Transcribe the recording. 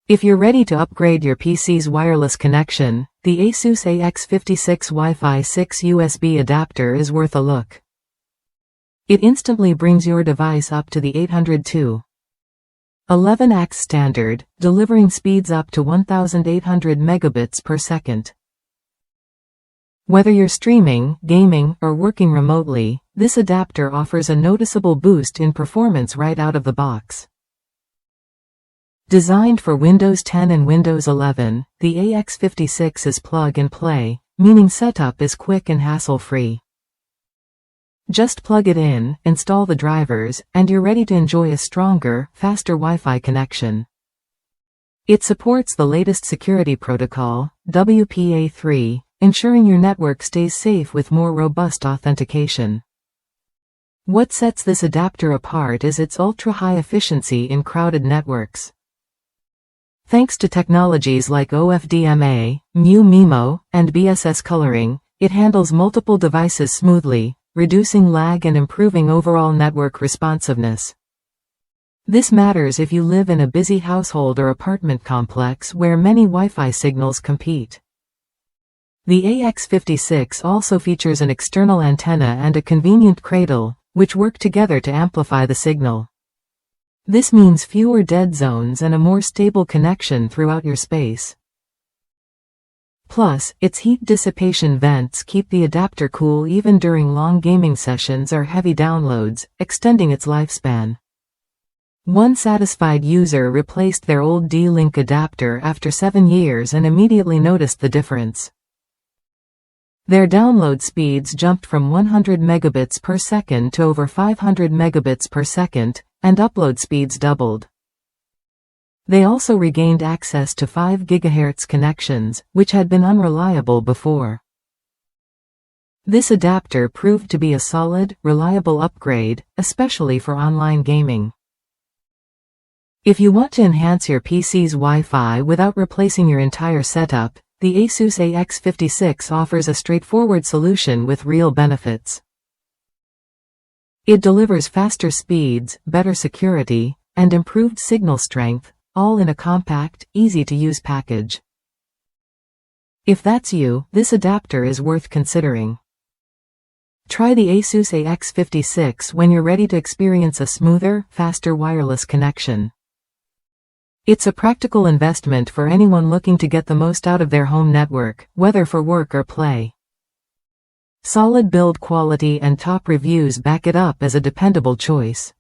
If you're ready to upgrade your PC's wireless connection, the ASUS AX56 Wi-Fi 6 USB adapter is worth a look. It instantly brings your device up to the 802.11ax standard, delivering speeds up to 1800 megabits per second. Whether you're streaming, gaming, or working remotely, this adapter offers a noticeable boost in performance right out of the box. Designed for Windows 10 and Windows 11, the AX56 is plug-and-play, meaning setup is quick and hassle-free. Just plug it in, install the drivers, and you're ready to enjoy a stronger, faster Wi-Fi connection. It supports the latest security protocol, WPA3, ensuring your network stays safe with more robust authentication. What sets this adapter apart is its ultra-high efficiency in crowded networks. Thanks to technologies like OFDMA, MU-MIMO, and BSS coloring, it handles multiple devices smoothly, reducing lag and improving overall network responsiveness. This matters if you live in a busy household or apartment complex where many Wi-Fi signals compete. The AX56 also features an external antenna and a convenient cradle, which work together to amplify the signal. This means fewer dead zones and a more stable connection throughout your space. Plus, its heat dissipation vents keep the adapter cool even during long gaming sessions or heavy downloads, extending its lifespan. One satisfied user replaced their old D-Link adapter after 7 years and immediately noticed the difference. Their download speeds jumped from 100 megabits per second to over 500 megabits per second, and upload speeds doubled. They also regained access to 5 GHz connections, which had been unreliable before. This adapter proved to be a solid, reliable upgrade, especially for online gaming. If you want to enhance your PC's Wi-Fi without replacing your entire setup, the ASUS AX56 offers a straightforward solution with real benefits. It delivers faster speeds, better security, and improved signal strength, all in a compact, easy-to-use package. If that's you, this adapter is worth considering. Try the ASUS AX56 when you're ready to experience a smoother, faster wireless connection. It's a practical investment for anyone looking to get the most out of their home network, whether for work or play. Solid build quality and top reviews back it up as a dependable choice.